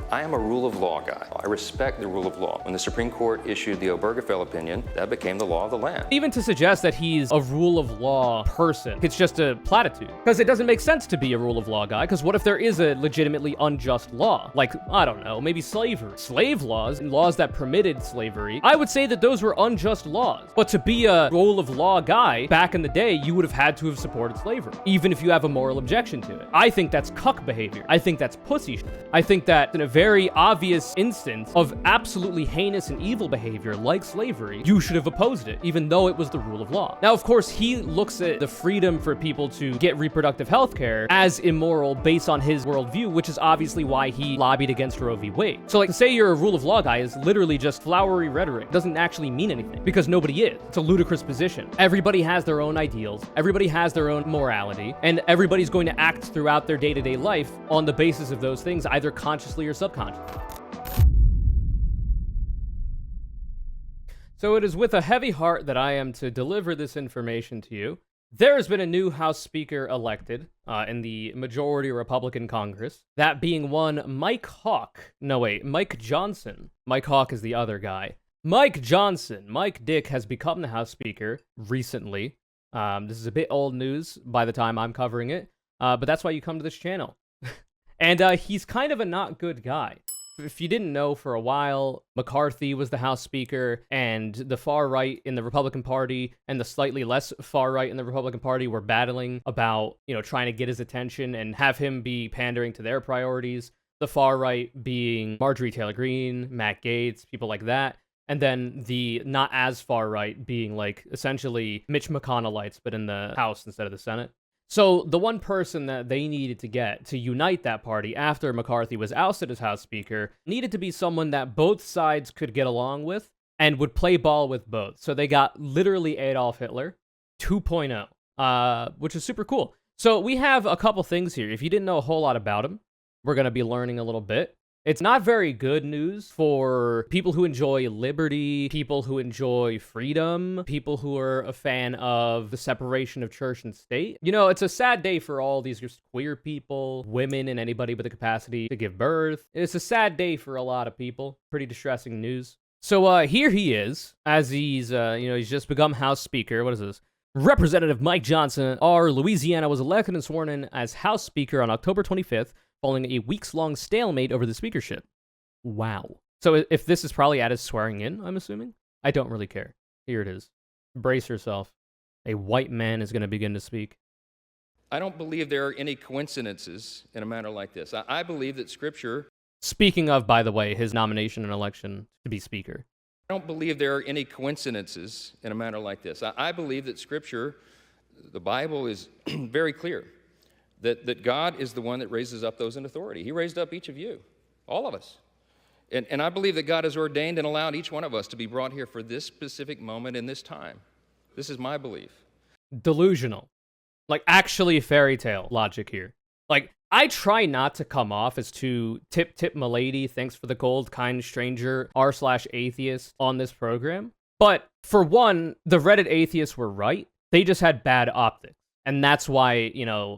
I am a rule of law guy. I respect the rule of law. When the Supreme Court issued the Obergefell opinion, that became the law of the land. Even to suggest that he's a rule of law person, it's just a platitude. Because it doesn't make sense to be a rule of law guy, because what if there is a legitimately unjust law? Like, I don't know, maybe slavery. Slave laws, and laws that permitted slavery, I would say that those were unjust laws. But to be a rule of law guy, back in the day, you would have had to have supported slavery, even if you have a moral objection to it. I think that's cuck behavior. I think that's pussy shit. I think that in a very obvious instance of absolutely heinous and evil behavior like slavery, you should have opposed it, even though it was the rule of law. Now, of course, he looks at the freedom for people to get reproductive health care as immoral based on his worldview, which is obviously why he lobbied against Roe v. Wade. So, like, to say you're a rule of law guy is literally just flowery rhetoric. It doesn't actually mean anything, because nobody is. It's a ludicrous position. Everybody has their own ideals, everybody has their own morality, and everybody's going to act throughout their day-to-day life on the basis of those things, either consciously or subconsciously. So it is with a heavy heart that I am to deliver this information to you. There has been a new House Speaker elected in the majority Republican Congress, that being one Mike Johnson. Mike Hawk is the other guy. Mike Johnson. Mike Dick has become the House Speaker recently. This is a bit old news by the time I'm covering it, but that's why you come to this channel. And he's kind of a not good guy. If you didn't know, for a while, McCarthy was the House Speaker, and the far right in the Republican Party and the slightly less far right in the Republican Party were battling about, trying to get his attention and have him be pandering to their priorities. The far right being Marjorie Taylor Greene, Matt Gaetz, people like that. And then the not as far right being like essentially Mitch McConnellites, but in the House instead of the Senate. So the one person that they needed to get to unite that party after McCarthy was ousted as House Speaker needed to be someone that both sides could get along with and would play ball with both. So they got literally Adolf Hitler 2.0, which is super cool. So we have a couple things here. If you didn't know a whole lot about him, we're going to be learning a little bit. It's not very good news for people who enjoy liberty, people who enjoy freedom, people who are a fan of the separation of church and state. It's a sad day for all these just queer people, women, and anybody with the capacity to give birth. It's a sad day for a lot of people. Pretty distressing news. So here he is, as he's just become House Speaker. What is this? Representative Mike Johnson, R. Louisiana, was elected and sworn in as House Speaker on October 25th, following a weeks-long stalemate over the speakership. Wow. So if this is probably at his swearing in, I'm assuming? I don't really care. Here it is. Brace yourself. A white man is going to begin to speak. I don't believe there are any coincidences in a matter like this. I believe that Scripture... Speaking of, by the way, his nomination and election to be Speaker. I don't believe there are any coincidences in a matter like this. I believe that Scripture, the Bible, is very clear. That God is the one that raises up those in authority. He raised up each of you, all of us. And I believe that God has ordained and allowed each one of us to be brought here for this specific moment in this time. This is my belief. Delusional. Like, actually fairy tale logic here. Like, I try not to come off as too tip milady, thanks for the gold, kind stranger, r/atheist on this program. But for one, the Reddit atheists were right. They just had bad optics. And that's why,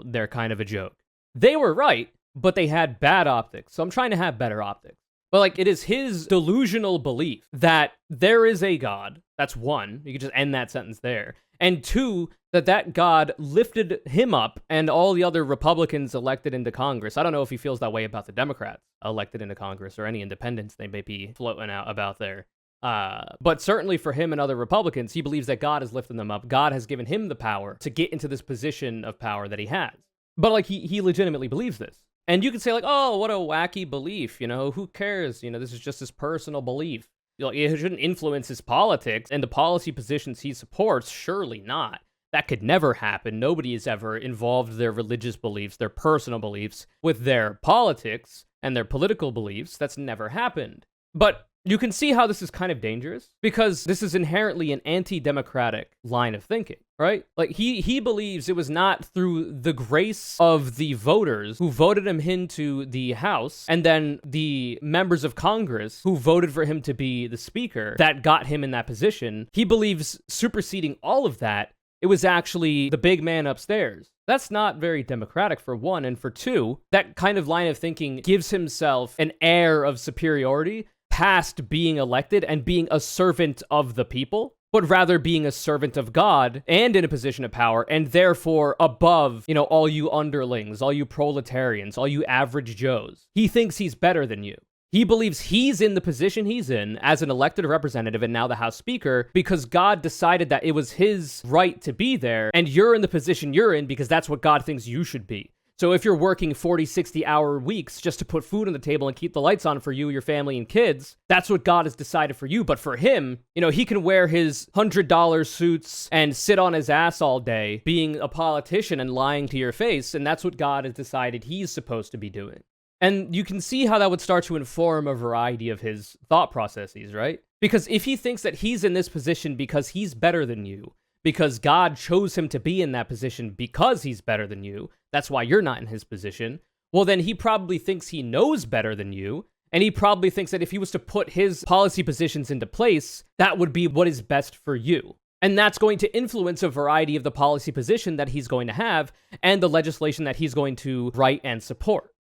they're kind of a joke. They were right, but they had bad optics. So I'm trying to have better optics. But, like, it is his delusional belief that there is a God. That's one. You could just end that sentence there. And two, that God lifted him up and all the other Republicans elected into Congress. I don't know if he feels that way about the Democrats elected into Congress or any independents they may be floating out about there. But certainly for him and other Republicans, he believes that God has lifted them up. God has given him the power to get into this position of power that he has. But, like, he legitimately believes this. And you could say, like, oh, what a wacky belief, who cares? This is just his personal belief. It shouldn't influence his politics and the policy positions he supports. Surely not. That could never happen. Nobody has ever involved their religious beliefs, their personal beliefs, with their politics and their political beliefs. That's never happened. But you can see how this is kind of dangerous, because this is inherently an anti-democratic line of thinking, right? Like, he believes it was not through the grace of the voters who voted him into the House, and then the members of Congress who voted for him to be the Speaker, that got him in that position. He believes superseding all of that It was actually the big man upstairs. That's not very democratic, for one, and for two, that kind of line of thinking gives himself an air of superiority past being elected and being a servant of the people, but rather being a servant of God and in a position of power, and therefore above, all you underlings, all you proletarians, all you average Joes. He thinks he's better than you. He believes he's in the position he's in as an elected representative and now the House Speaker because God decided that it was his right to be there, and you're in the position you're in because that's what God thinks you should be. So if you're working 40, 60-hour weeks just to put food on the table and keep the lights on for you, your family, and kids, that's what God has decided for you. But for him, he can wear his $100 suits and sit on his ass all day being a politician and lying to your face, and that's what God has decided he's supposed to be doing. And you can see how that would start to inform a variety of his thought processes, right? Because if he thinks that he's in this position because he's better than you, because God chose him to be in that position because he's better than you, that's why you're not in his position, well, then he probably thinks he knows better than you, and he probably thinks that if he was to put his policy positions into place, that would be what is best for you. And that's going to influence a variety of the policy position that he's going to have and the legislation that he's going to write and support.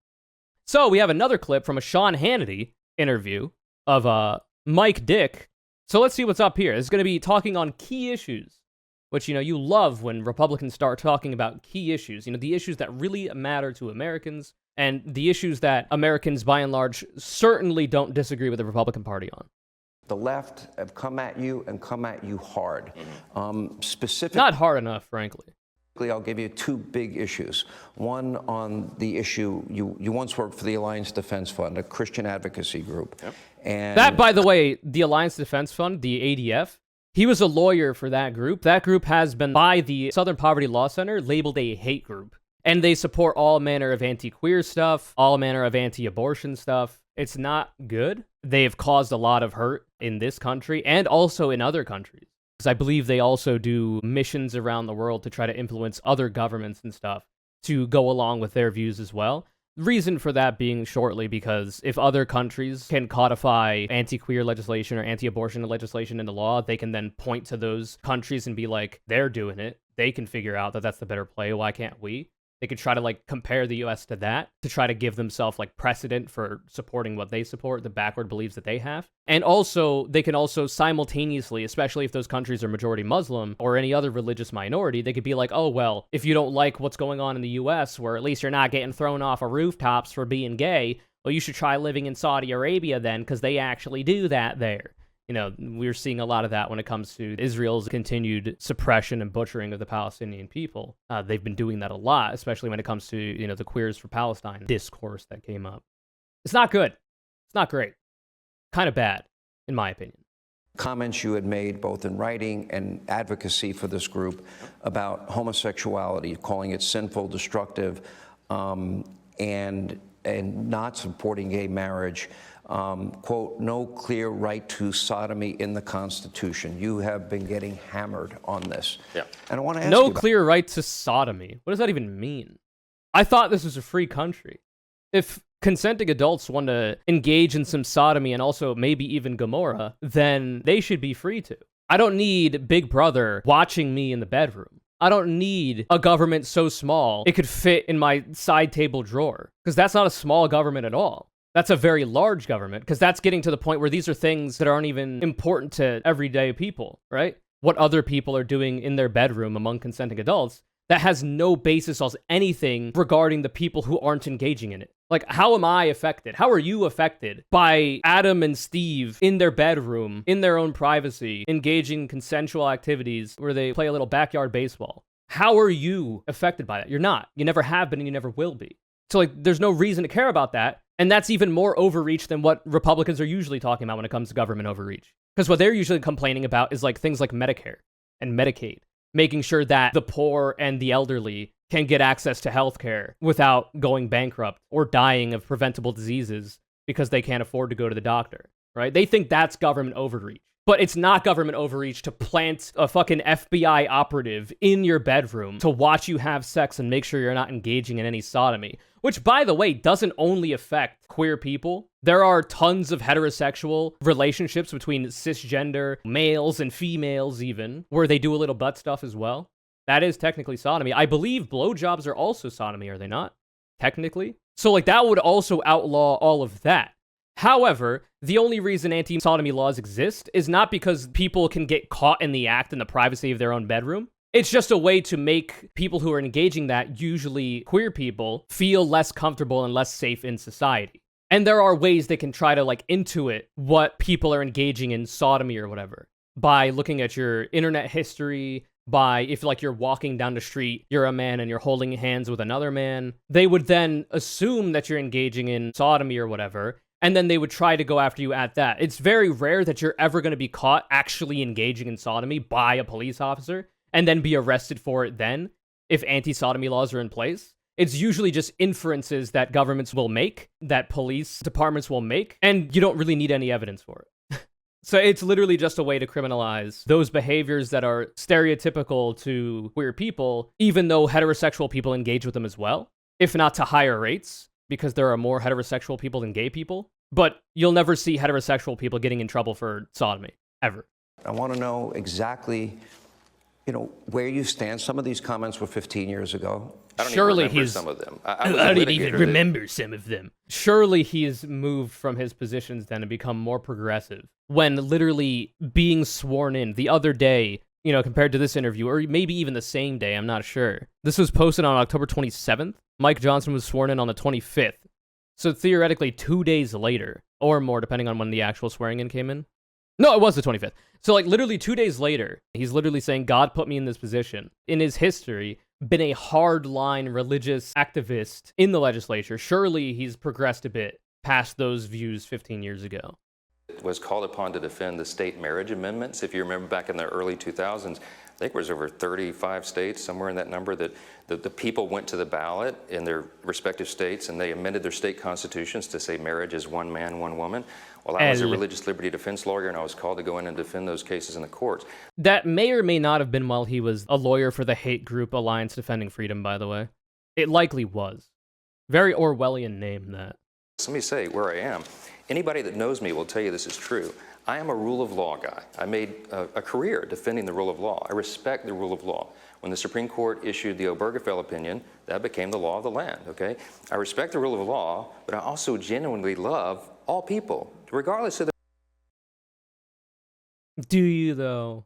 So we have another clip from a Sean Hannity interview of Mike Dick. So let's see what's up here. It's going to be talking on key issues, which, you love when Republicans start talking about key issues, the issues that really matter to Americans and the issues that Americans, by and large, certainly don't disagree with the Republican Party on. The left have come at you and come at you hard. Specifically, not hard enough, frankly. I'll give you two big issues. One on the issue, you once worked for the Alliance Defense Fund, a Christian advocacy group. Yep. And that, by the way, the Alliance Defense Fund, the ADF, he was a lawyer for that group. That group has been, by the Southern Poverty Law Center, labeled a hate group. And they support all manner of anti-queer stuff, all manner of anti-abortion stuff. It's not good. They've caused a lot of hurt in this country and also in other countries. Because I believe they also do missions around the world to try to influence other governments and stuff to go along with their views as well. Reason for that being shortly because if other countries can codify anti-queer legislation or anti-abortion legislation into law, they can then point to those countries and be like, they're doing it. They can figure out that that's the better play. Why can't we? They could try to compare the US to that to try to give themselves precedent for supporting what they support, the backward beliefs that they have. And also, they can also simultaneously, especially if those countries are majority Muslim or any other religious minority, they could be like, oh, well, if you don't like what's going on in the US, where at least you're not getting thrown off of rooftops for being gay, well, you should try living in Saudi Arabia then, because they actually do that there. We're seeing a lot of that when it comes to Israel's continued suppression and butchering of the Palestinian people. They've been doing that a lot, especially when it comes to, the Queers for Palestine discourse that came up. It's not good. It's not great. Kind of bad, in my opinion. Comments you had made both in writing and advocacy for this group about homosexuality, calling it sinful, destructive, and not supporting gay marriage. Quote, no clear right to sodomy in the Constitution. You have been getting hammered on this. Yeah. And I want to ask no clear right to sodomy. What does that even mean? I thought this was a free country. If consenting adults want to engage in some sodomy and also maybe even Gomorrah, then they should be free to. I don't need Big Brother watching me in the bedroom. I don't need a government so small it could fit in my side table drawer, because that's not a small government at all. That's a very large government, because that's getting to the point where these are things that aren't even important to everyday people, right? What other people are doing in their bedroom among consenting adults that has no basis on anything regarding the people who aren't engaging in it. How am I affected? How are you affected by Adam and Steve in their bedroom, in their own privacy, engaging in consensual activities where they play a little backyard baseball? How are you affected by that? You're not. You never have been and you never will be. So there's no reason to care about that. And that's even more overreach than what Republicans are usually talking about when it comes to government overreach. Because what they're usually complaining about is things like Medicare and Medicaid, making sure that the poor and the elderly can get access to healthcare without going bankrupt or dying of preventable diseases because they can't afford to go to the doctor, right? They think that's government overreach. But it's not government overreach to plant a fucking FBI operative in your bedroom to watch you have sex and make sure you're not engaging in any sodomy. Which, by the way, doesn't only affect queer people. There are tons of heterosexual relationships between cisgender males and females even, where they do a little butt stuff as well. That is technically sodomy. I believe blowjobs are also sodomy, are they not? Technically. So, like, that would also outlaw all of that. However, the only reason anti-sodomy laws exist is not because people can get caught in the act in the privacy of their own bedroom. It's just a way to make people who are engaging that, usually queer people, feel less comfortable and less safe in society. And there are ways they can try to, like, intuit what people are engaging in sodomy or whatever by looking at your internet history, by if, like, you're walking down the street, you're a man and you're holding hands with another man. They would then assume that you're engaging in sodomy or whatever, and then they would try to go after you at that. It's very rare that you're ever going to be caught actually engaging in sodomy by a police officer and then be arrested for it then, if anti-sodomy laws are in place. It's usually just inferences that governments will make, that police departments will make, and you don't really need any evidence for it. So it's literally just a way to criminalize those behaviors that are stereotypical to queer people, even though heterosexual people engage with them as well, if not to higher rates, because there are more heterosexual people than gay people. But you'll never see heterosexual people getting in trouble for sodomy, ever. I want to know exactly, where you stand. Some of these comments were 15 years ago. I don't Surely even remember he's- some of them. I was a don't even litigator remember some of them. Surely he's moved from his positions then and become more progressive when literally being sworn in the other day, compared to this interview, or maybe even the same day, I'm not sure. This was posted on October 27th. Mike Johnson was sworn in on the 25th. So theoretically 2 days later, or more, depending on when the actual swearing in came in. No, it was the 25th. So, like, literally 2 days later, he's literally saying, God put me in this position. In his history, been a hardline religious activist in the legislature. Surely he's progressed a bit past those views 15 years ago. was called upon to defend the state marriage amendments. If you remember back in the early 2000s, I think it was over 35 states, somewhere in that number, that the people went to the ballot in their respective states and they amended their state constitutions to say marriage is one man, one woman. Well, I was a religious liberty defense lawyer and I was called to go in and defend those cases in the courts. That may or may not have been while he was a lawyer for the hate group Alliance Defending Freedom, by the way. It likely was. Very Orwellian name, that. Let me say where I am. Anybody that knows me will tell you this is true. I am a rule of law guy. I made a career defending the rule of law. I respect the rule of law. When the Supreme Court issued the Obergefell opinion, that became the law of the land, okay? I respect the rule of law, but I also genuinely love all people, regardless of their... Do you, though?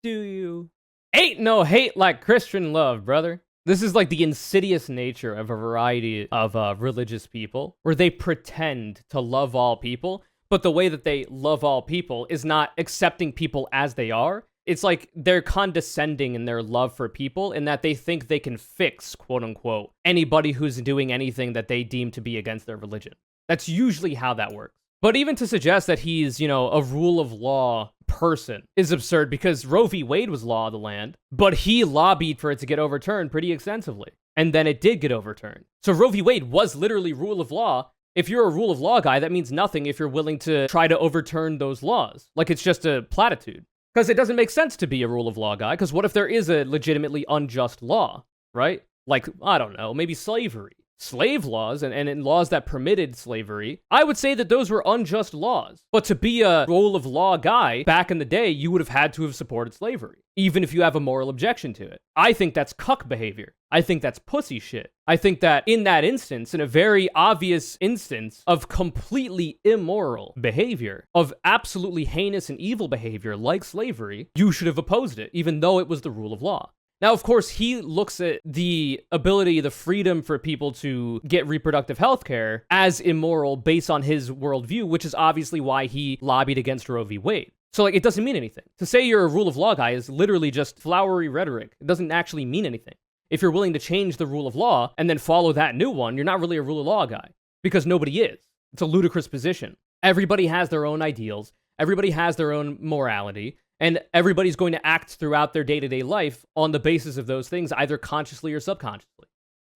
Do you? Ain't no hate like Christian love, brother. This is like the insidious nature of a variety of religious people, where they pretend to love all people, but the way that they love all people is not accepting people as they are. It's like they're condescending in their love for people, in that they think they can fix, quote unquote, anybody who's doing anything that they deem to be against their religion. That's usually how that works. But even to suggest that he's, a rule of law person is absurd, because Roe v. Wade was law of the land, but he lobbied for it to get overturned pretty extensively. And then it did get overturned. So Roe v. Wade was literally rule of law. If you're a rule of law guy, that means nothing if you're willing to try to overturn those laws. Like, it's just a platitude. Because it doesn't make sense to be a rule of law guy, because what if there is a legitimately unjust law, right? Like, I don't know, maybe slavery. Slave laws and in laws that permitted slavery, I would say that those were unjust laws. But to be a rule of law guy, back in the day, you would have had to have supported slavery, even if you have a moral objection to it. I think that's cuck behavior. I think that's pussy shit. I think that in that instance, in a very obvious instance of completely immoral behavior, of absolutely heinous and evil behavior like slavery, you should have opposed it, even though it was the rule of law. Now, of course, he looks at the ability, the freedom for people to get reproductive health care as immoral based on his worldview, which is obviously why he lobbied against Roe v. Wade. So, it doesn't mean anything. To say you're a rule of law guy is literally just flowery rhetoric. It doesn't actually mean anything. If you're willing to change the rule of law and then follow that new one, you're not really a rule of law guy, because nobody is. It's a ludicrous position. Everybody has their own ideals. Everybody has their own morality. And everybody's going to act throughout their day-to-day life on the basis of those things, either consciously or subconsciously.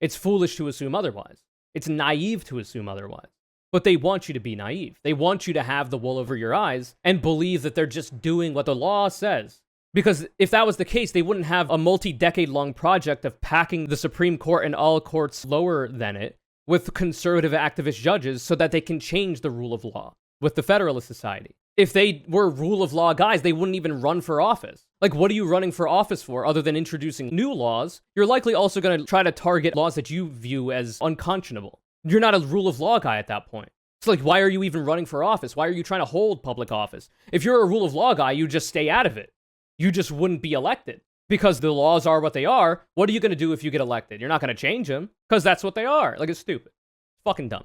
It's foolish to assume otherwise. It's naive to assume otherwise. But they want you to be naive. They want you to have the wool over your eyes and believe that they're just doing what the law says. Because if that was the case, they wouldn't have a multi-decade-long project of packing the Supreme Court and all courts lower than it with conservative activist judges so that they can change the rule of law. with the Federalist Society. If they were rule of law guys, they wouldn't even run for office. Like, what are you running for office for other than introducing new laws? You're likely also going to try to target laws that you view as unconscionable. You're not a rule of law guy at that point. It's like, why are you even running for office? Why are you trying to hold public office? If you're a rule of law guy, you just stay out of it. You just wouldn't be elected. Because the laws are what they are, what are you going to do if you get elected? You're not going to change them, because that's what they are. Like, it's stupid. It's fucking dumb.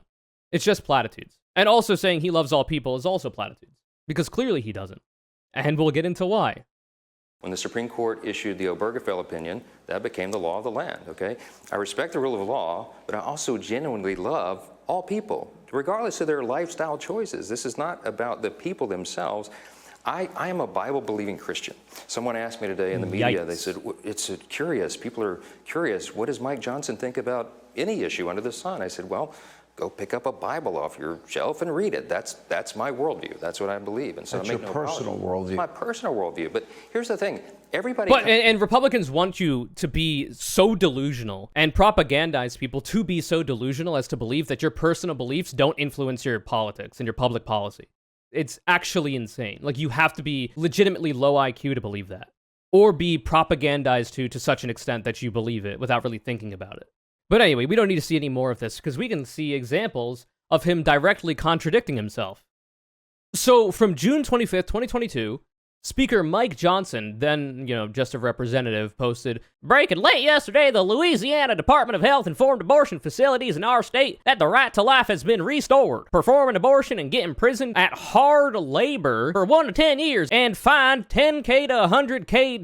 It's just platitudes. And also saying he loves all people is also platitudes. Because clearly he doesn't. And we'll get into why. When the Supreme Court issued the Obergefell opinion, that became the law of the land, okay? I respect the rule of law, but I also genuinely love all people, regardless of their lifestyle choices. This is not about the people themselves. I am a Bible-believing Christian. Someone asked me today in the media, they said, it's curious, people are curious, what does Mike Johnson think about any issue under the sun? I said, well, go pick up a Bible off your shelf and read it. That's my worldview. That's what I believe. And so that's I make your no personal apology. worldview. It's my personal worldview. But here's the thing. Everybody... But, and Republicans want you to be so delusional and propagandize people to be so delusional as to believe that your personal beliefs don't influence your politics and your public policy. It's actually insane. Like, you have to be legitimately low IQ to believe that. Or be propagandized to such an extent that you believe it without really thinking about it. But anyway, we don't need to see any more of this, because we can see examples of him directly contradicting himself. So, from June 25th, 2022, Speaker Mike Johnson, then, just a representative, posted, "Breaking late yesterday, the Louisiana Department of Health informed abortion facilities in our state that the right to life has been restored. Perform an abortion and get imprisoned at hard labor for 1 to 10 years and fined $10K to $100K.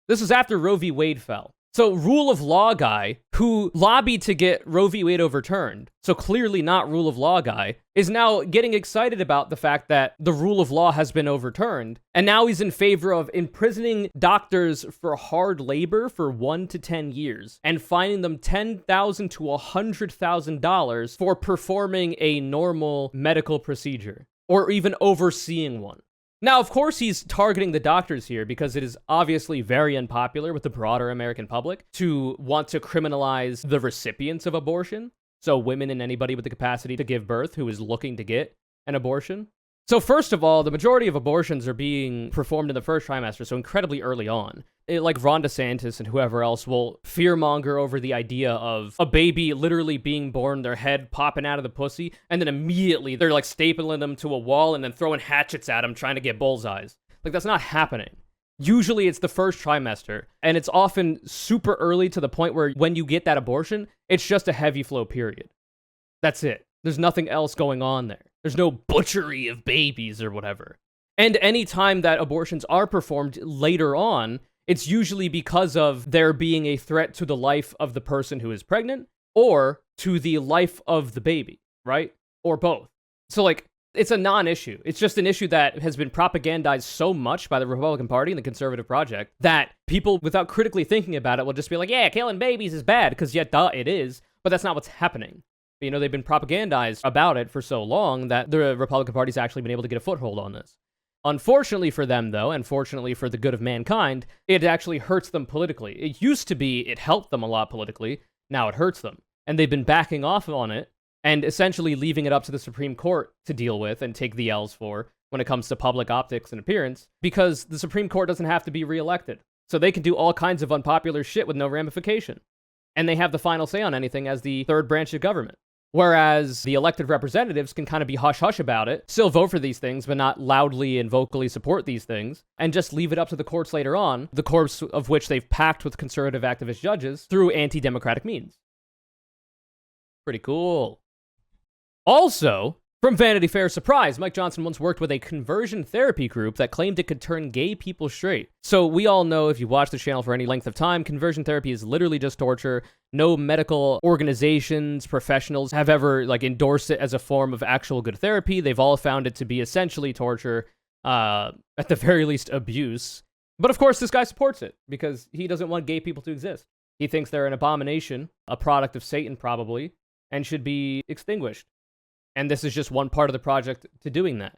This is after Roe v. Wade fell. So, rule of law guy who lobbied to get Roe v. Wade overturned, so clearly not rule of law guy, is now getting excited about the fact that the rule of law has been overturned, and now he's in favor of imprisoning doctors for hard labor for 1 to 10 years, and fining them $10,000 to $100,000 for performing a normal medical procedure, or even overseeing one. Now, of course, he's targeting the doctors here because it is obviously very unpopular with the broader American public to want to criminalize the recipients of abortion. So women and anybody with the capacity to give birth who is looking to get an abortion. So first of all, the majority of abortions are being performed in the first trimester, so incredibly early on. Like Ron DeSantis and whoever else will fearmonger over the idea of a baby literally being born, their head popping out of the pussy, and then immediately they're like stapling them to a wall and then throwing hatchets at them trying to get bullseyes. Like, that's not happening. Usually it's the first trimester, and it's often super early to the point where when you get that abortion, it's just a heavy flow period. That's it. There's nothing else going on there. There's no butchery of babies or whatever. And any time that abortions are performed later on, it's usually because of there being a threat to the life of the person who is pregnant or to the life of the baby, right? Or both. So, like, it's a non-issue. It's just an issue that has been propagandized so much by the Republican Party and the Conservative Project that people, without critically thinking about it, will just be like, yeah, killing babies is bad, because yeah, duh, it is. But that's not what's happening. They've been propagandized about it for so long that the Republican Party's actually been able to get a foothold on this. Unfortunately for them, though, and fortunately for the good of mankind, it actually hurts them politically. It used to be it helped them a lot politically. Now it hurts them. And they've been backing off on it and essentially leaving it up to the Supreme Court to deal with and take the L's for when it comes to public optics and appearance, because the Supreme Court doesn't have to be reelected. So they can do all kinds of unpopular shit with no ramification. And they have the final say on anything as the third branch of government. Whereas the elected representatives can kind of be hush-hush about it, still vote for these things, but not loudly and vocally support these things, and just leave it up to the courts later on, the courts of which they've packed with conservative activist judges through anti-democratic means. Pretty cool. Also, from Vanity Fair's surprise, Mike Johnson once worked with a conversion therapy group that claimed it could turn gay people straight. So we all know, if you watch the channel for any length of time, conversion therapy is literally just torture. No medical organizations, professionals have ever endorsed it as a form of actual good therapy. They've all found it to be essentially torture, at the very least abuse. But of course, this guy supports it because he doesn't want gay people to exist. He thinks they're an abomination, a product of Satan probably, and should be extinguished. And this is just one part of the project to doing that.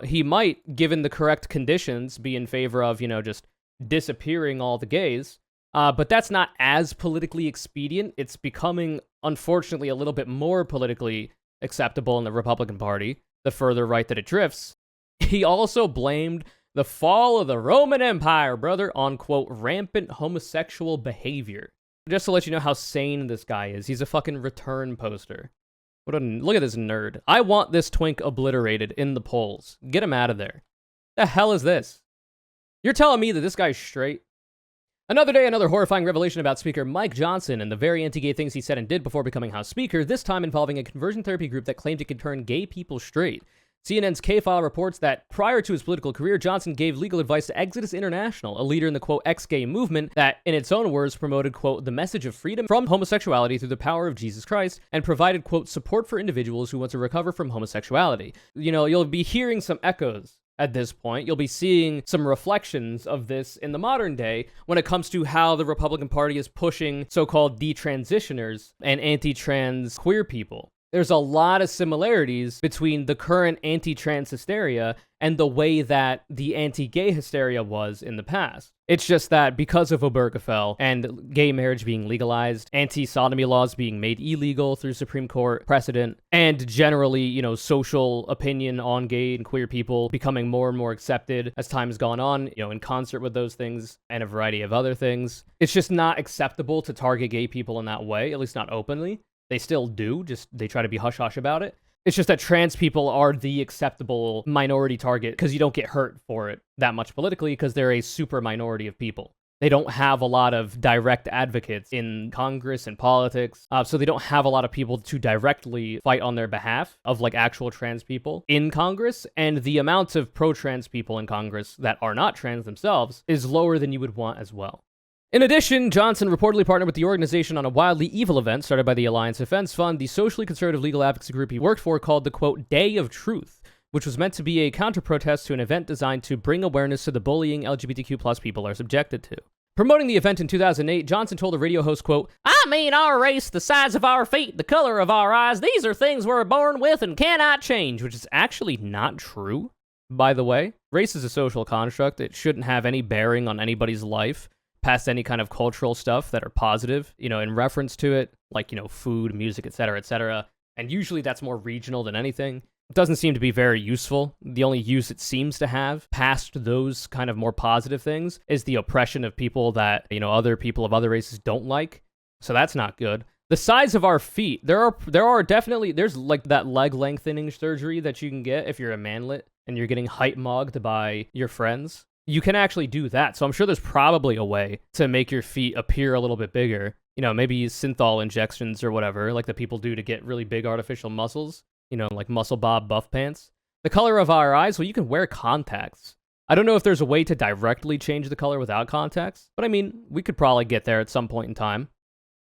He might, given the correct conditions, be in favor of, just disappearing all the gays. But that's not as politically expedient. It's becoming, unfortunately, a little bit more politically acceptable in the Republican Party. the further right that it drifts. He also blamed the fall of the Roman Empire, brother, on, quote, rampant homosexual behavior. Just to let you know how sane this guy is, he's a fucking return poster. Look at this nerd. I want this twink obliterated in the polls. Get him out of there. The hell is this? You're telling me that this guy's straight? Another day, another horrifying revelation about Speaker Mike Johnson and the very anti-gay things he said and did before becoming House Speaker, this time involving a conversion therapy group that claimed it could turn gay people straight. CNN's K-File reports that prior to his political career, Johnson gave legal advice to Exodus International, a leader in the, quote, ex-gay movement that, in its own words, promoted, quote, the message of freedom from homosexuality through the power of Jesus Christ, and provided, quote, support for individuals who want to recover from homosexuality. You know, you'll be hearing some echoes at this point. You'll be seeing some reflections of this in the modern day when it comes to how the Republican Party is pushing so-called detransitioners and anti-trans queer people. There's a lot of similarities between the current anti-trans hysteria and the way that the anti-gay hysteria was in the past. It's just that because of Obergefell and gay marriage being legalized, anti-sodomy laws being made illegal through Supreme Court precedent, and generally, you know, social opinion on gay and queer people becoming more and more accepted as time has gone on, you know, in concert with those things and a variety of other things. It's just not acceptable to target gay people in that way, at least not openly. They still do, just they try to be hush-hush about it. It's just that trans people are the acceptable minority target because you don't get hurt for it that much politically because they're a super minority of people. They don't have a lot of direct advocates in Congress and politics, so they don't have a lot of people to directly fight on their behalf of like actual trans people in Congress, and the amount of pro-trans people in Congress that are not trans themselves is lower than you would want as well. In addition, Johnson reportedly partnered with the organization on a wildly evil event started by the Alliance Defense Fund, the socially conservative legal advocacy group he worked for, called the, quote, Day of Truth, which was meant to be a counter-protest to an event designed to bring awareness to the bullying LGBTQ plus people are subjected to. Promoting the event in 2008, Johnson told a radio host, quote, I mean our race, the size of our feet, the color of our eyes, these are things we're born with and cannot change, which is actually not true, by the way. Race is a social construct. It shouldn't have any bearing on anybody's life past any kind of cultural stuff that are positive, you know, in reference to it, like, you know, food, music, etc., etc. And usually that's more regional than anything. It doesn't seem to be very useful. The only use it seems to have past those kind of more positive things is the oppression of people that, you know, other people of other races don't like. So that's not good. The size of our feet, there are definitely, there's like that leg lengthening surgery that you can get if you're a manlet and you're getting height mogged by your friends. You can actually do that. So I'm sure there's probably a way to make your feet appear a little bit bigger. You know, maybe use synthol injections or whatever, like the people do to get really big artificial muscles, you know, like muscle bob buff pants. The color of our eyes, well, you can wear contacts. I don't know if there's a way to directly change the color without contacts, but I mean, we could probably get there at some point in time.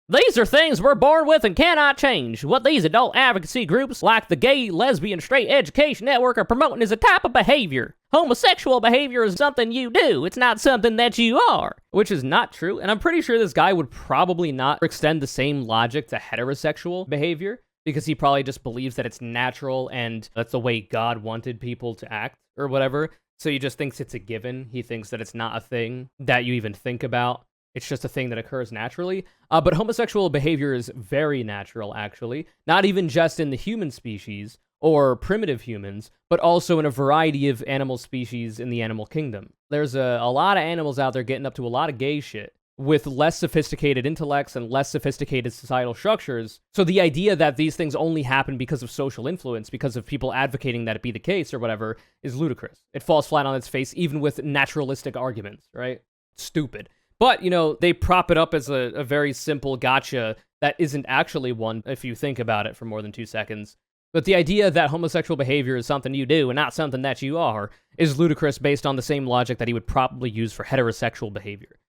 These are things we're born with and cannot change. What these adult advocacy groups, like the Gay, Lesbian, Straight Education Network, are promoting is a type of behavior. Homosexual behavior is something you do. It's not something that you are. Which is not true, and I'm pretty sure this guy would probably not extend the same logic to heterosexual behavior, because he probably just believes that it's natural and that's the way God wanted people to act, or whatever. So he just thinks it's a given. He thinks that it's not a thing that you even think about. It's just a thing that occurs naturally. But homosexual behavior is very natural, actually. Not even just in the human species or primitive humans, but also in a variety of animal species in the animal kingdom. There's a lot of animals out there getting up to a lot of gay shit with less sophisticated intellects and less sophisticated societal structures. So the idea that these things only happen because of social influence, because of people advocating that it be the case or whatever, is ludicrous. It falls flat on its face, even with naturalistic arguments, right? Stupid. But, you know, they prop it up as a very simple gotcha that isn't actually one if you think about it for more than 2 seconds. But the idea that homosexual behavior is something you do and not something that you are is ludicrous based on the same logic that he would probably use for heterosexual behavior.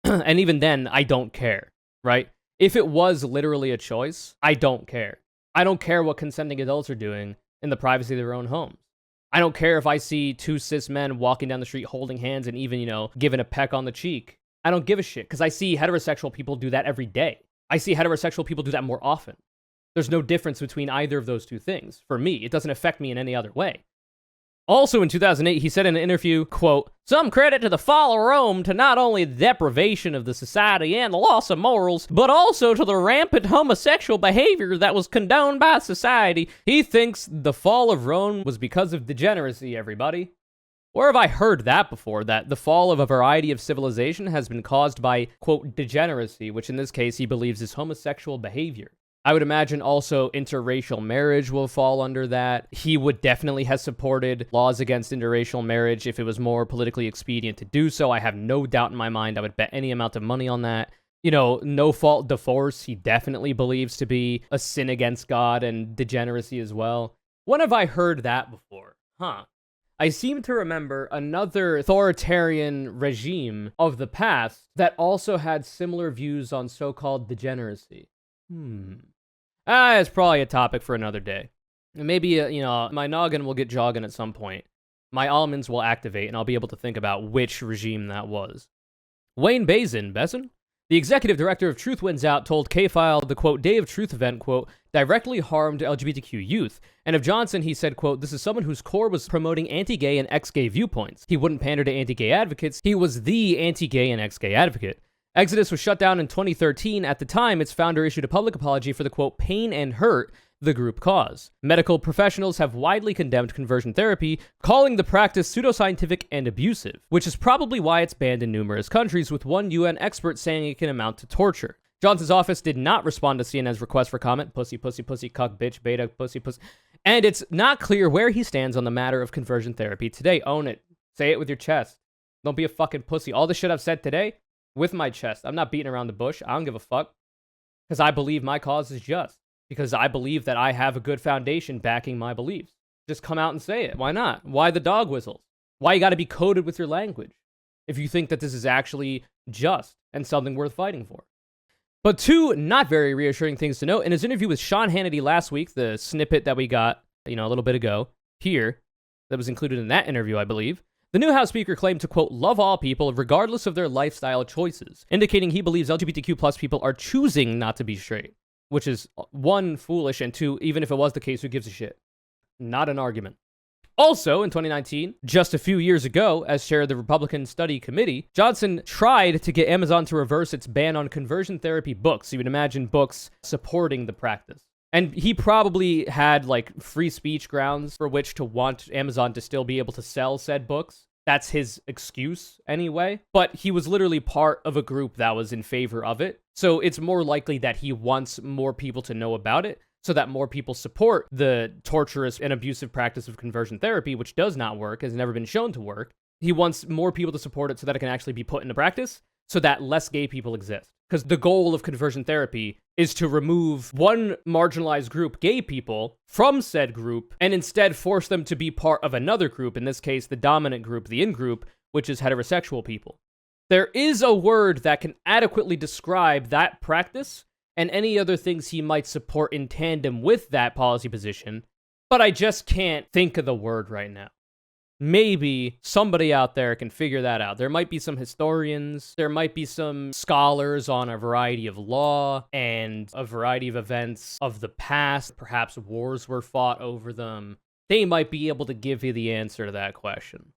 And even then, I don't care, right? If it was literally a choice, I don't care. I don't care what consenting adults are doing in the privacy of their own homes. I don't care if I see 2 cis men walking down the street holding hands and even, you know, giving a peck on the cheek. I don't give a shit, because I see heterosexual people do that every day. I see heterosexual people do that more often. There's no difference between either of those two things. For me, it doesn't affect me in any other way. Also in 2008, he said in an interview, quote, "Some credit to the fall of Rome to not only the deprivation of the society and the loss of morals, but also to the rampant homosexual behavior that was condoned by society." He thinks the fall of Rome was because of degeneracy, everybody. Where have I heard that before, that the fall of a variety of civilization has been caused by, quote, degeneracy, which in this case he believes is homosexual behavior. I would imagine also interracial marriage will fall under that. He would definitely have supported laws against interracial marriage if it was more politically expedient to do so. I have no doubt in my mind. I would bet any amount of money on that. You know, no-fault divorce, he definitely believes to be a sin against God and degeneracy as well. When have I heard that before? I seem to remember another authoritarian regime of the past that also had similar views on so-called degeneracy. It's probably a topic for another day. Maybe, my noggin will get jogging at some point. My almonds will activate, and I'll be able to think about which regime that was. Wayne Bezin, the executive director of Truth Wins Out, told K-File the, quote, Day of Truth event, quote, directly harmed LGBTQ youth. And of Johnson, he said, quote, "This is someone whose core was promoting anti-gay and ex-gay viewpoints. He wouldn't pander to anti-gay advocates. He was the anti-gay and ex-gay advocate." Exodus was shut down in 2013. At the time, its founder issued a public apology for the, quote, pain and hurt the group caused. Medical professionals have widely condemned conversion therapy, calling the practice pseudoscientific and abusive, which is probably why it's banned in numerous countries, with one UN expert saying it can amount to torture. Johnson's office did not respond to CNN's request for comment. Pussy, pussy, pussy, cuck, bitch, beta, pussy, pussy. And it's not clear where he stands on the matter of conversion therapy today. Own it. Say it with your chest. Don't be a fucking pussy. All the shit I've said today, with my chest. I'm not beating around the bush. I don't give a fuck. Because I believe my cause is just. Because I believe that I have a good foundation backing my beliefs. Just come out and say it. Why not? Why the dog whistles? Why you gotta be coded with your language? If you think that this is actually just and something worth fighting for. But two not very reassuring things to note. In his interview with Sean Hannity last week, the snippet that we got, a little bit ago, here, that was included in that interview, I believe, the new House Speaker claimed to, quote, love all people regardless of their lifestyle choices, indicating he believes LGBTQ plus people are choosing not to be straight, which is, one, foolish, and two, even if it was the case, who gives a shit? Not an argument. Also, in 2019, just a few years ago, as chair of the Republican Study Committee, Johnson tried to get Amazon to reverse its ban on conversion therapy books. You would imagine books supporting the practice. And he probably had, free speech grounds for which to want Amazon to still be able to sell said books. That's his excuse, anyway. But he was literally part of a group that was in favor of it. So it's more likely that he wants more people to know about it, so that more people support the torturous and abusive practice of conversion therapy, which does not work, has never been shown to work. He wants more people to support it so that it can actually be put into practice, so that less gay people exist. Because the goal of conversion therapy is to remove one marginalized group, gay people, from said group, and instead force them to be part of another group, in this case, the dominant group, the in-group, which is heterosexual people. There is a word that can adequately describe that practice and any other things he might support in tandem with that policy position, but I just can't think of the word right now. Maybe somebody out there can figure that out. There might be some historians, there might be some scholars on a variety of law and a variety of events of the past. Perhaps wars were fought over them. They might be able to give you the answer to that question.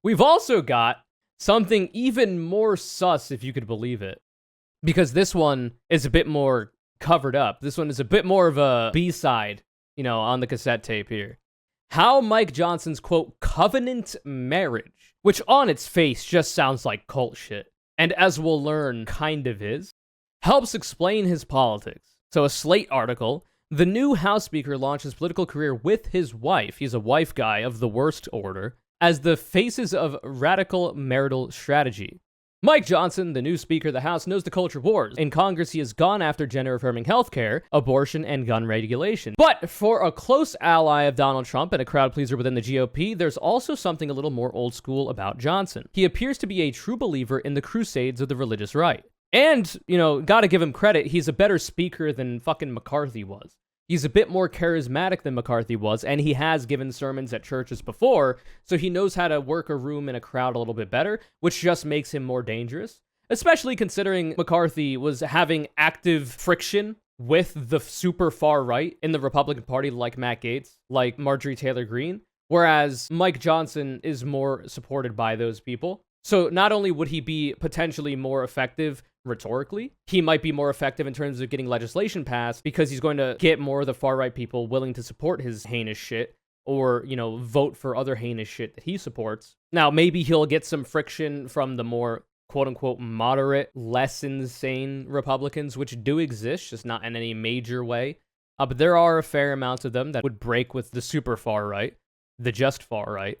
We've also got something even more sus, if you could believe it, because this one is a bit more covered up. This one is a bit more of a B-side, on the cassette tape here. How Mike Johnson's, quote, covenant marriage, which on its face just sounds like cult shit, and as we'll learn, kind of is, helps explain his politics. So a Slate article, the new House Speaker launched his political career with his wife, he's a wife guy of the worst order, as the faces of radical marital strategy. Mike Johnson, the new Speaker of the House, knows the culture wars. In Congress, he has gone after gender-affirming healthcare, abortion, and gun regulation. But for a close ally of Donald Trump and a crowd pleaser within the GOP, there's also something a little more old school about Johnson. He appears to be a true believer in the crusades of the religious right. And, gotta give him credit, he's a better speaker than fucking McCarthy was. He's a bit more charismatic than McCarthy was, and he has given sermons at churches before, so he knows how to work a room and a crowd a little bit better, which just makes him more dangerous. Especially considering McCarthy was having active friction with the super far right in the Republican Party, like Matt Gaetz, like Marjorie Taylor Greene, Whereas Mike Johnson is more supported by those people. So not only would he be potentially more effective rhetorically, he might be more effective in terms of getting legislation passed because he's going to get more of the far-right people willing to support his heinous shit or, vote for other heinous shit that he supports. Now, maybe he'll get some friction from the more quote-unquote moderate, less insane Republicans, which do exist, just not in any major way. But there are a fair amount of them that would break with the super far-right, the just far-right.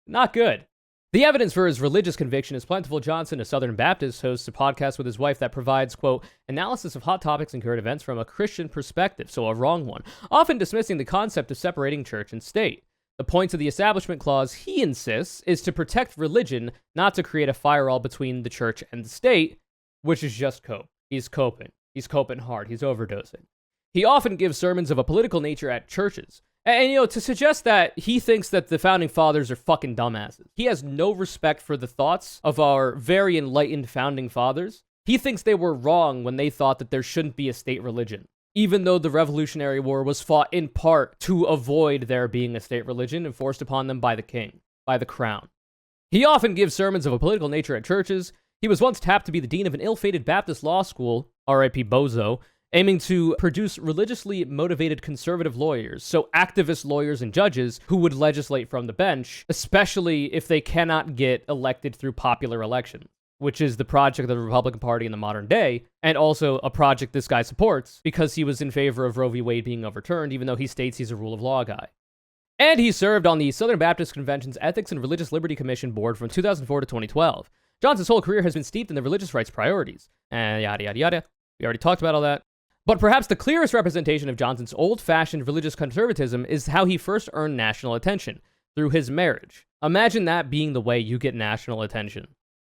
Not good. The evidence for his religious conviction is plentiful. Johnson, a Southern Baptist, hosts a podcast with his wife that provides, quote, analysis of hot topics and current events from a Christian perspective, so a wrong one, often dismissing the concept of separating church and state. The point of the Establishment Clause, he insists, is to protect religion, not to create a firewall between the church and the state, which is just cope. He's coping. He's coping hard. He's overdosing. He often gives sermons of a political nature at churches. And, to suggest that he thinks that the Founding Fathers are fucking dumbasses. He has no respect for the thoughts of our very enlightened Founding Fathers. He thinks they were wrong when they thought that there shouldn't be a state religion, even though the Revolutionary War was fought in part to avoid there being a state religion enforced upon them by the king, by the crown. He often gives sermons of a political nature at churches. He was once tapped to be the dean of an ill-fated Baptist law school, R.I.P. Bozo, aiming to produce religiously motivated conservative lawyers, so activist lawyers and judges who would legislate from the bench, especially if they cannot get elected through popular election, which is the project of the Republican Party in the modern day, and also a project this guy supports because he was in favor of Roe v. Wade being overturned, even though he states he's a rule of law guy. And he served on the Southern Baptist Convention's Ethics and Religious Liberty Commission board from 2004 to 2012. Johnson's whole career has been steeped in the religious rights priorities, and yada yada yada. We already talked about all that. But perhaps the clearest representation of Johnson's old-fashioned religious conservatism is how he first earned national attention, through his marriage. Imagine that being the way you get national attention.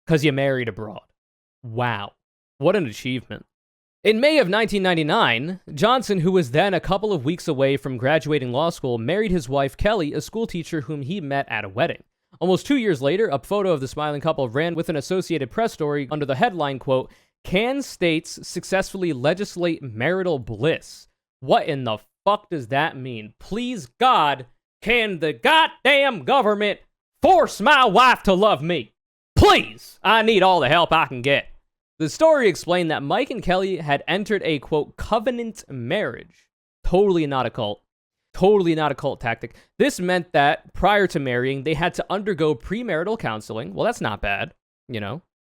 Because you married abroad. Wow. What an achievement. In May of 1999, Johnson, who was then a couple of weeks away from graduating law school, married his wife Kelly, a schoolteacher whom he met at a wedding. Almost 2 years later, a photo of the smiling couple ran with an Associated Press story under the headline, quote, can states successfully legislate marital bliss? What in the fuck does that mean? Please God, can the goddamn government force my wife to love me? Please, I need all the help I can get. The story explained that Mike and Kelly had entered a, quote, covenant marriage. Totally not a cult. Totally not a cult tactic. This meant that prior to marrying, they had to undergo premarital counseling. Well, that's not bad,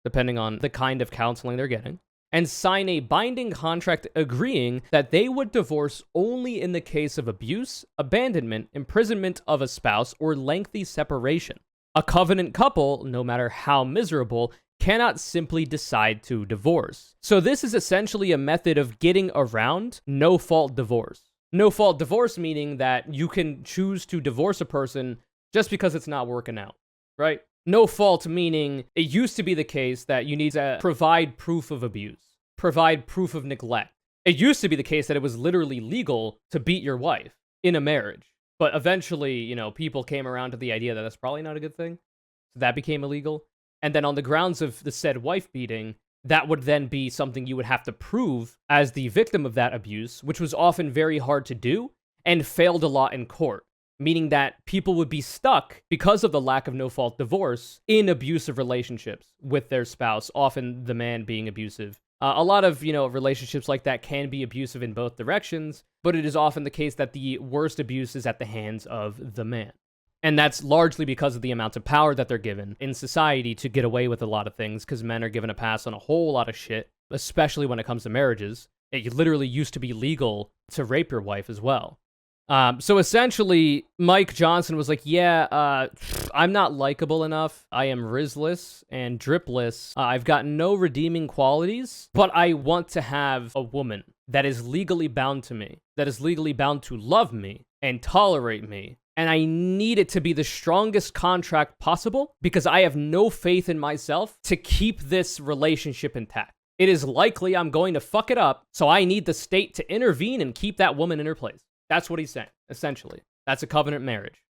depending on the kind of counseling they're getting, and sign a binding contract agreeing that they would divorce only in the case of abuse, abandonment, imprisonment of a spouse, or lengthy separation. A covenant couple, no matter how miserable, cannot simply decide to divorce. So this is essentially a method of getting around no-fault divorce. No-fault divorce meaning that you can choose to divorce a person just because it's not working out, right? No fault meaning it used to be the case that you need to provide proof of abuse, provide proof of neglect. It used to be the case that it was literally legal to beat your wife in a marriage. But eventually, people came around to the idea that that's probably not a good thing. So that became illegal. And then on the grounds of the said wife beating, that would then be something you would have to prove as the victim of that abuse, which was often very hard to do and failed a lot in court. Meaning that people would be stuck, because of the lack of no-fault divorce, in abusive relationships with their spouse, often the man being abusive. A lot of, relationships like that can be abusive in both directions, but it is often the case that the worst abuse is at the hands of the man. And that's largely because of the amount of power that they're given in society to get away with a lot of things, because men are given a pass on a whole lot of shit, especially when it comes to marriages. It literally used to be legal to rape your wife as well. So essentially, Mike Johnson was like, I'm not likable enough. I am rizless and dripless. I've got no redeeming qualities, but I want to have a woman that is legally bound to me, that is legally bound to love me and tolerate me. And I need it to be the strongest contract possible because I have no faith in myself to keep this relationship intact. It is likely I'm going to fuck it up, so I need the state to intervene and keep that woman in her place. That's what he's saying, essentially. That's a covenant marriage.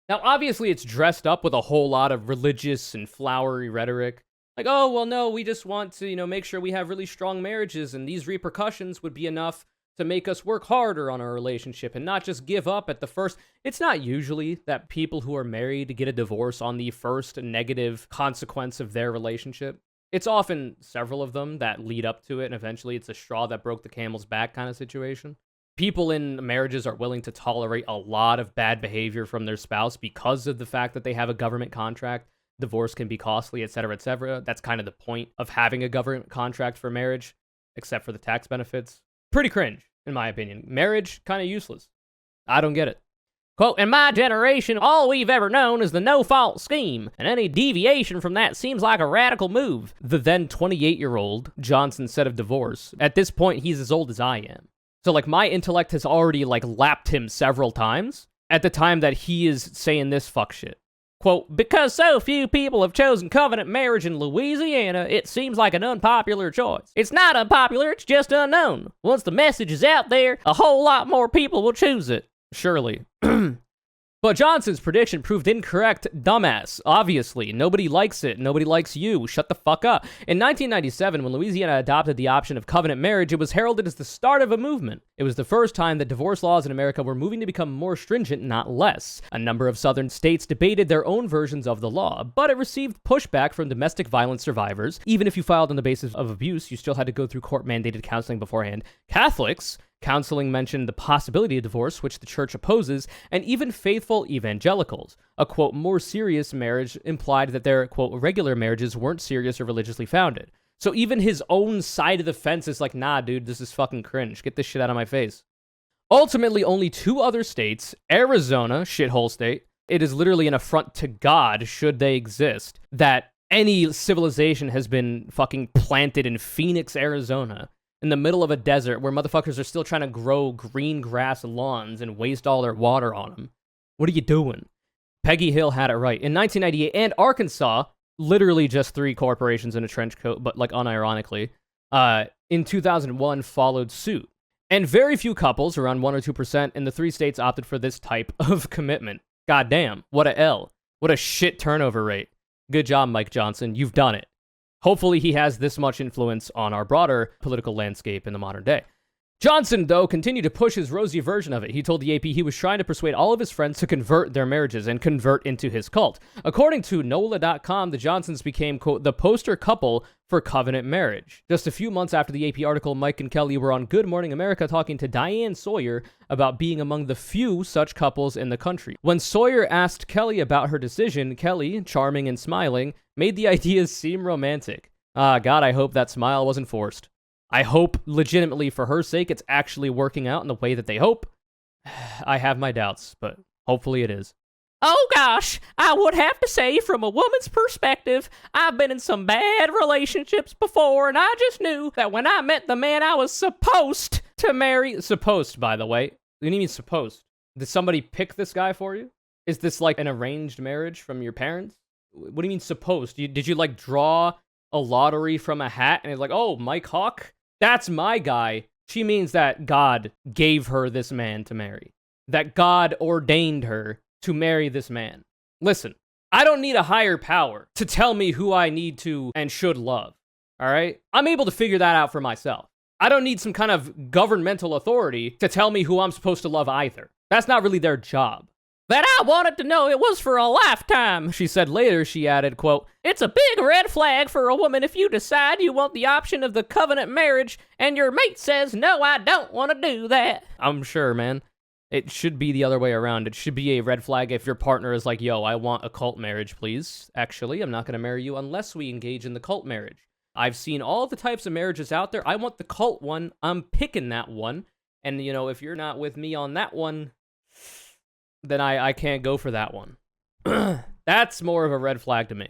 Now, obviously, it's dressed up with a whole lot of religious and flowery rhetoric. Like, oh, well, no, we just want to, make sure we have really strong marriages, and these repercussions would be enough to make us work harder on our relationship and not just give up at the first. It's not usually that people who are married get a divorce on the first negative consequence of their relationship. It's often several of them that lead up to it, and eventually it's a straw that broke the camel's back kind of situation. People in marriages are willing to tolerate a lot of bad behavior from their spouse because of the fact that they have a government contract. Divorce can be costly, etc., etc. That's kind of the point of having a government contract for marriage, except for the tax benefits. Pretty cringe, in my opinion. Marriage, kind of useless. I don't get it. Quote, in my generation, all we've ever known is the no-fault scheme, and any deviation from that seems like a radical move. The then 28-year-old Johnson said of divorce. At this point, he's as old as I am. So, like, my intellect has already, like, lapped him several times at the time that he is saying this fuck shit. Quote, because so few people have chosen covenant marriage in Louisiana, it seems like an unpopular choice. It's not unpopular, it's just unknown. Once the message is out there, a whole lot more people will choose it. Surely. But Johnson's prediction proved incorrect, dumbass. Obviously, nobody likes it. Nobody likes you. Shut the fuck up. In 1997, when Louisiana adopted the option of covenant marriage, it was heralded as the start of a movement. It was the first time that divorce laws in America were moving to become more stringent, not less. A number of southern states debated their own versions of the law, but it received pushback from domestic violence survivors. Even if you filed on the basis of abuse, you still had to go through court-mandated counseling beforehand. Catholics, counseling mentioned the possibility of divorce, which the church opposes, and even faithful evangelicals. A, quote, more serious marriage implied that their, quote, regular marriages weren't serious or religiously founded. So even his own side of the fence is like, nah, dude, this is fucking cringe. Get this shit out of my face. Ultimately, only two other states, Arizona, shithole state, it is literally an affront to God, should they exist, that any civilization has been fucking planted in Phoenix, Arizona, in the middle of a desert where motherfuckers are still trying to grow green grass lawns and waste all their water on them. What are you doing? Peggy Hill had it right. In 1998, and Arkansas, literally just 3 corporations in a trench coat, but like unironically, in 2001 followed suit. And very few couples, around 1 or 2%, in the 3 states opted for this type of commitment. Goddamn, what a L. What a shit turnover rate. Good job, Mike Johnson. You've done it. Hopefully he has this much influence on our broader political landscape in the modern day. Johnson, though, continued to push his rosy version of it. He told the AP he was trying to persuade all of his friends to convert their marriages and convert into his cult. According to NOLA.com, the Johnsons became, quote, the poster couple for covenant marriage. Just a few months after the AP article, Mike and Kelly were on Good Morning America talking to Diane Sawyer about being among the few such couples in the country. When Sawyer asked Kelly about her decision, Kelly, charming and smiling, made the ideas seem romantic. Ah, God, I hope that smile wasn't forced. I hope, legitimately, for her sake, it's actually working out in the way that they hope. I have my doubts, but hopefully it is. Oh gosh, I would have to say, from a woman's perspective, I've been in some bad relationships before, and I just knew that when I met the man I was supposed to marry... Supposed, by the way. What do you mean supposed? Did somebody pick this guy for you? Is this like an arranged marriage from your parents? What do you mean supposed? Did you like draw a lottery from a hat and it's like, oh, Mike Hawk? That's my guy. She means that God gave her this man to marry. That God ordained her to marry this man. Listen, I don't need a higher power to tell me who I need to and should love. All right? I'm able to figure that out for myself. I don't need some kind of governmental authority to tell me who I'm supposed to love either. That's not really their job. That I wanted to know it was for a lifetime, she said later. She added, quote, it's a big red flag for a woman if you decide you want the option of the covenant marriage and your mate says, no, I don't want to do that. I'm sure, man. It should be the other way around. It should be a red flag if your partner is like, yo, I want a cult marriage, please. Actually, I'm not going to marry you unless we engage in the cult marriage. I've seen all the types of marriages out there. I want the cult one. I'm picking that one. And, you know, if you're not with me on that one, then I can't go for that one. That's more of a red flag to me.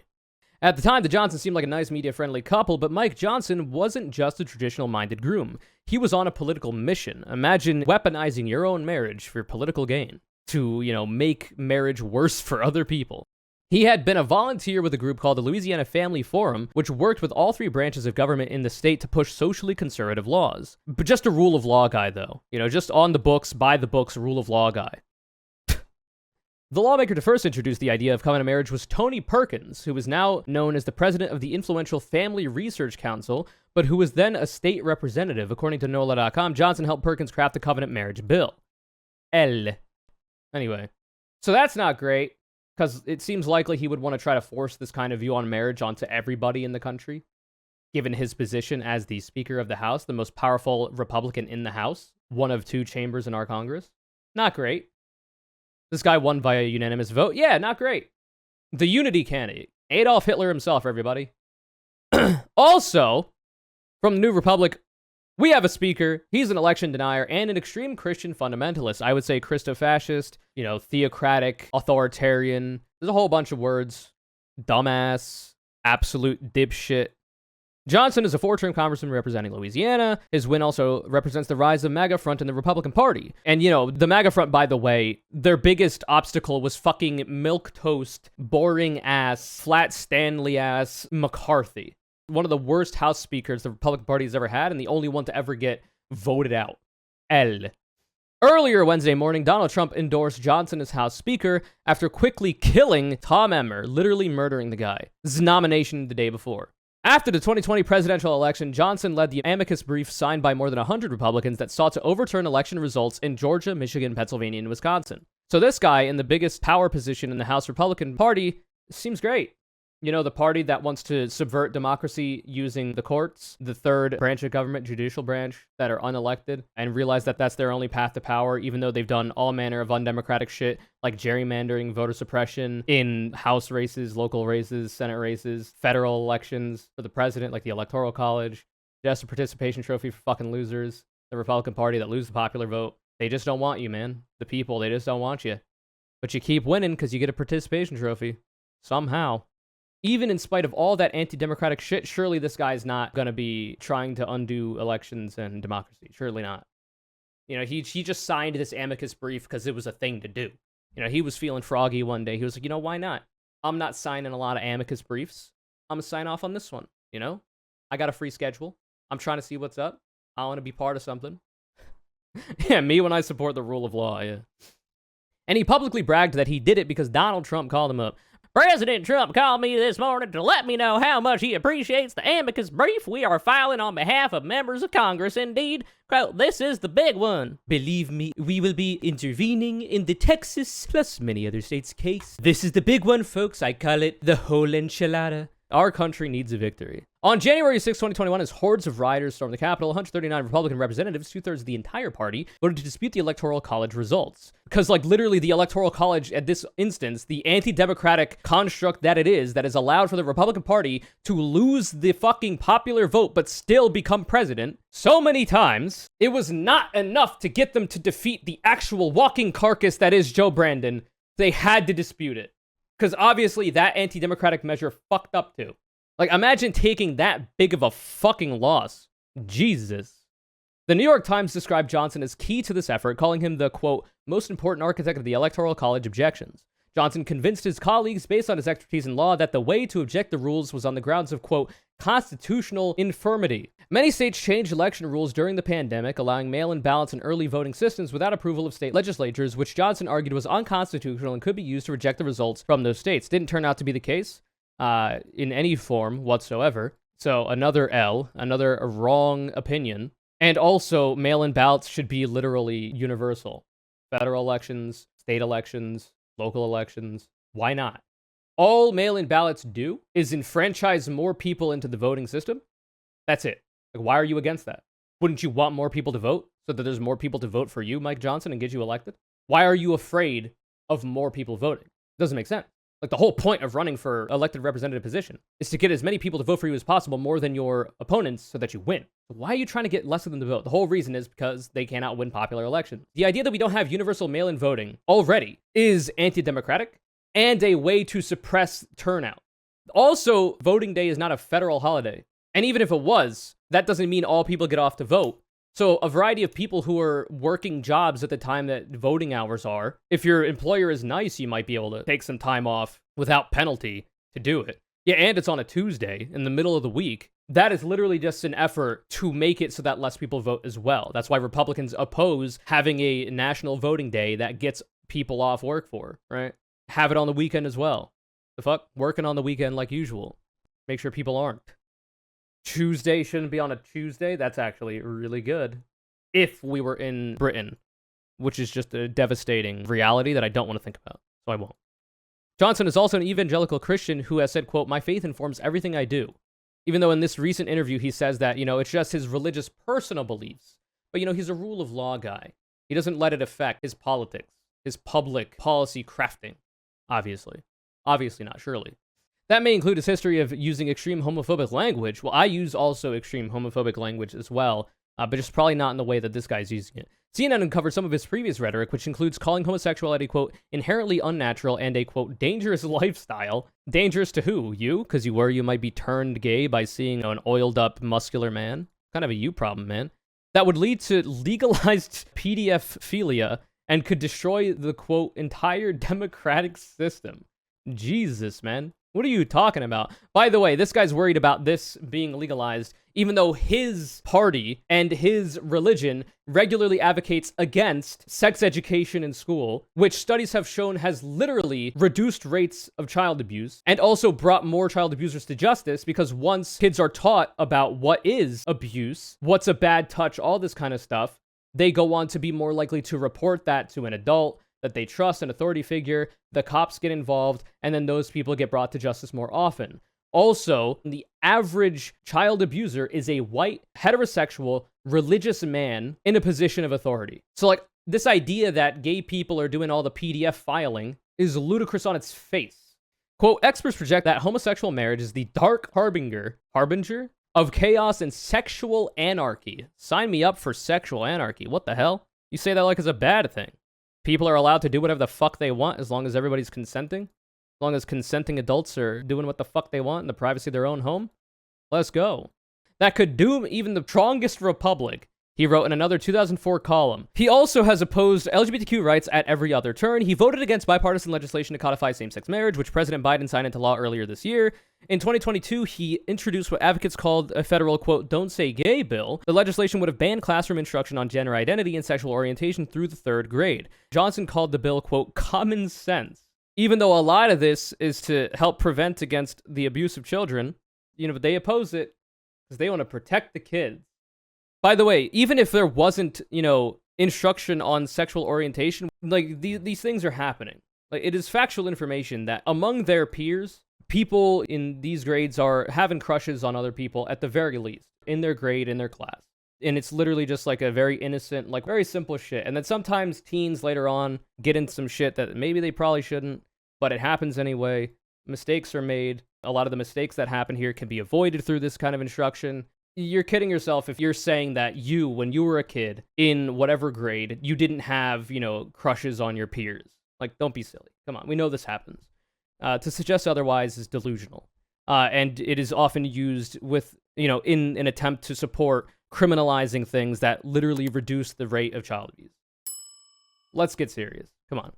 At the time, the Johnsons seemed like a nice media-friendly couple, but Mike Johnson wasn't just a traditional-minded groom. He was on a political mission. Imagine weaponizing your own marriage for political gain to, you know, make marriage worse for other people. He had been a volunteer with a group called the Louisiana Family Forum, which worked with all 3 branches of government in the state to push socially conservative laws. But just a rule of law guy, though. You know, just on the books, by the books, rule of law guy. The lawmaker to first introduce the idea of common marriage was Tony Perkins, who is now known as the president of the influential Family Research Council, but who was then a state representative. According to NOLA.com, Johnson helped Perkins craft the covenant marriage bill. Anyway, so that's not great, because it seems likely he would want to try to force this kind of view on marriage onto everybody in the country, given his position as the Speaker of the House, the most powerful Republican in the House, one of 2 chambers in our Congress. Not great. This guy won via unanimous vote. Yeah, not great. The unity candidate. Adolf Hitler himself, everybody. Also, from the New Republic, we have a speaker. He's an election denier and an extreme Christian fundamentalist. I would say Christo-fascist, theocratic, authoritarian. There's a whole bunch of words. Dumbass, absolute dipshit. Johnson is a 4-term congressman representing Louisiana. His win also represents the rise of MAGA front in the Republican Party. And, the MAGA front, by the way, their biggest obstacle was fucking milquetoast, boring-ass, flat Stanley-ass McCarthy. One of the worst House speakers the Republican Party has ever had, and the only one to ever get voted out. Earlier Wednesday morning, Donald Trump endorsed Johnson as House Speaker after quickly killing Tom Emmer, literally murdering the guy. His nomination the day before. After the 2020 presidential election, Johnson led the amicus brief signed by more than 100 Republicans that sought to overturn election results in Georgia, Michigan, Pennsylvania, and Wisconsin. So this guy, in the biggest power position in the House Republican Party, seems great. The party that wants to subvert democracy using the courts, the third branch of government, judicial branch, that are unelected, and realize that that's their only path to power, even though they've done all manner of undemocratic shit, like gerrymandering, voter suppression in House races, local races, Senate races, federal elections for the president, like the Electoral College, just a participation trophy for fucking losers, the Republican Party that lose the popular vote. They just don't want you, man. The people, they just don't want you. But you keep winning because you get a participation trophy. Somehow. Even in spite of all that anti-democratic shit, surely this guy's not going to be trying to undo elections and democracy. Surely not. He just signed this amicus brief because it was a thing to do. He was feeling froggy one day. He was like, why not? I'm not signing a lot of amicus briefs. I'm going to sign off on this one. I got a free schedule. I'm trying to see what's up. I want to be part of something. Yeah, me when I support the rule of law, yeah. And he publicly bragged that he did it because Donald Trump called him up. President Trump called me this morning to let me know how much he appreciates the amicus brief we are filing on behalf of members of Congress. Indeed, quote, this is the big one. Believe me, we will be intervening in the Texas plus many other states' case. This is the big one, folks. I call it the whole enchilada. Our country needs a victory. On January 6, 2021, as hordes of rioters stormed the Capitol, 139 Republican representatives, 2/3 of the entire party, voted to dispute the Electoral College results. Because, literally, the Electoral College, at this instance, the anti-democratic construct that it is, that has allowed for the Republican Party to lose the fucking popular vote but still become president so many times, it was not enough to get them to defeat the actual walking carcass that is Joe Brandon. They had to dispute it. Because obviously that anti-democratic measure fucked up too. Imagine taking that big of a fucking loss. Jesus. The New York Times described Johnson as key to this effort, calling him the, quote, most important architect of the Electoral College objections. Johnson convinced his colleagues, based on his expertise in law, that the way to object the rules was on the grounds of, quote, constitutional infirmity. Many states changed election rules during the pandemic, allowing mail-in ballots and early voting systems without approval of state legislatures, which Johnson argued was unconstitutional and could be used to reject the results from those states. Didn't turn out to be the case in any form whatsoever. So another L, another wrong opinion. And also, mail-in ballots should be literally universal. Federal elections, state elections, local elections. Why not? All mail-in ballots do is enfranchise more people into the voting system. That's it. Why are you against that? Wouldn't you want more people to vote so that there's more people to vote for you, Mike Johnson, and get you elected? Why are you afraid of more people voting? It doesn't make sense. The whole point of running for elected representative position is to get as many people to vote for you as possible, more than your opponents, so that you win. Why are you trying to get less of them to vote? The whole reason is because they cannot win popular elections. The idea that we don't have universal mail-in voting already is anti-democratic and a way to suppress turnout. Also, voting day is not a federal holiday. And even if it was, that doesn't mean all people get off to vote. So a variety of people who are working jobs at the time that voting hours are, if your employer is nice, you might be able to take some time off without penalty to do it. Yeah, and it's on a Tuesday in the middle of the week. That is literally just an effort to make it so that less people vote as well. That's why Republicans oppose having a national voting day that gets people off work for, right? have it on the weekend as well. The fuck? Working on the weekend like usual. Make sure people aren't. Tuesday shouldn't be on a Tuesday. That's actually really good. If we were in Britain, which is just a devastating reality that I don't want to think about, so I won't. Johnson is also an evangelical Christian who has said, quote, "My faith informs everything I do." Even though in this recent interview he says that, it's just his religious personal beliefs. But, he's a rule of law guy. He doesn't let it affect his politics, his public policy crafting, obviously. Obviously not, surely. That may include his history of using extreme homophobic language. Well, I use also extreme homophobic language as well, but just probably not in the way that this guy's using it. CNN uncovered some of his previous rhetoric, which includes calling homosexuality, quote, inherently unnatural and a, quote, dangerous lifestyle. Dangerous to who? You? Because you worry you might be turned gay by seeing an oiled-up, muscular man? Kind of a you problem, man. That would lead to legalized PDF-philia and could destroy the, quote, entire democratic system. Jesus, man. What are you talking about? By the way, this guy's worried about this being legalized, even though his party and his religion regularly advocates against sex education in school, which studies have shown has literally reduced rates of child abuse and also brought more child abusers to justice, because once kids are taught about what is abuse, what's a bad touch, all this kind of stuff, they go on to be more likely to report that to an adult that they trust, an authority figure, the cops get involved, and then those people get brought to justice more often. Also, the average child abuser is a white, heterosexual, religious man in a position of authority. So, this idea that gay people are doing all the PDF filing is ludicrous on its face. Quote, experts project that homosexual marriage is the dark harbinger of chaos and sexual anarchy. Sign me up for sexual anarchy. What the hell? You say that like it's a bad thing. People are allowed to do whatever the fuck they want as long as everybody's consenting. As long as consenting adults are doing what the fuck they want in the privacy of their own home. Let's go. That could doom even the strongest republic, he wrote in another 2004 column. He also has opposed LGBTQ rights at every other turn. He voted against bipartisan legislation to codify same-sex marriage, which President Biden signed into law earlier this year. In 2022, he introduced what advocates called a federal, quote, don't say gay bill. The legislation would have banned classroom instruction on gender identity and sexual orientation through the 3rd grade. Johnson called the bill, quote, common sense. Even though a lot of this is to help prevent against the abuse of children, but they oppose it because they want to protect the kids. By the way, even if there wasn't, instruction on sexual orientation, these things are happening. It is factual information that among their peers, people in these grades are having crushes on other people at the very least, in their grade, in their class. And it's literally just a very innocent, very simple shit. And then sometimes teens later on get into some shit that maybe they probably shouldn't, but it happens anyway. Mistakes are made. A lot of the mistakes that happen here can be avoided through this kind of instruction. You're kidding yourself if you're saying that when you were a kid, in whatever grade, you didn't have, crushes on your peers. Don't be silly. Come on, we know this happens. To suggest otherwise is delusional. And it is often used with, in an attempt to support criminalizing things that literally reduce the rate of child abuse. Let's get serious. Come on.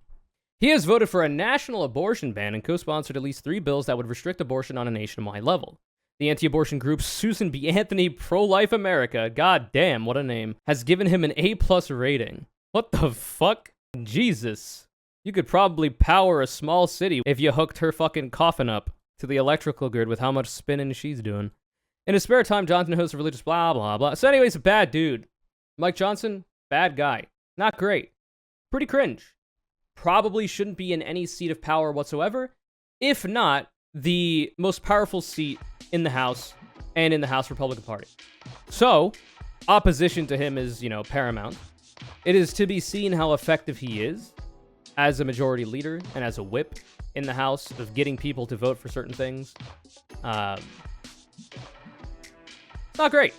He has voted for a national abortion ban and co-sponsored at least 3 bills that would restrict abortion on a nationwide level. The anti-abortion group Susan B. Anthony Pro-Life America, god damn, what a name, has given him an A+ rating. What the fuck? Jesus. You could probably power a small city if you hooked her fucking coffin up to the electrical grid with how much spinning she's doing. In his spare time, Johnson hosts a religious blah, blah, blah. So anyways, a bad dude. Mike Johnson, bad guy. Not great. Pretty cringe. Probably shouldn't be in any seat of power whatsoever, if not the most powerful seat in the House and in the House Republican Party. So, opposition to him is, paramount. It is to be seen how effective he is as a majority leader and as a whip in the House of getting people to vote for certain things. Not great.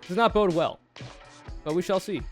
Does not bode well, but we shall see.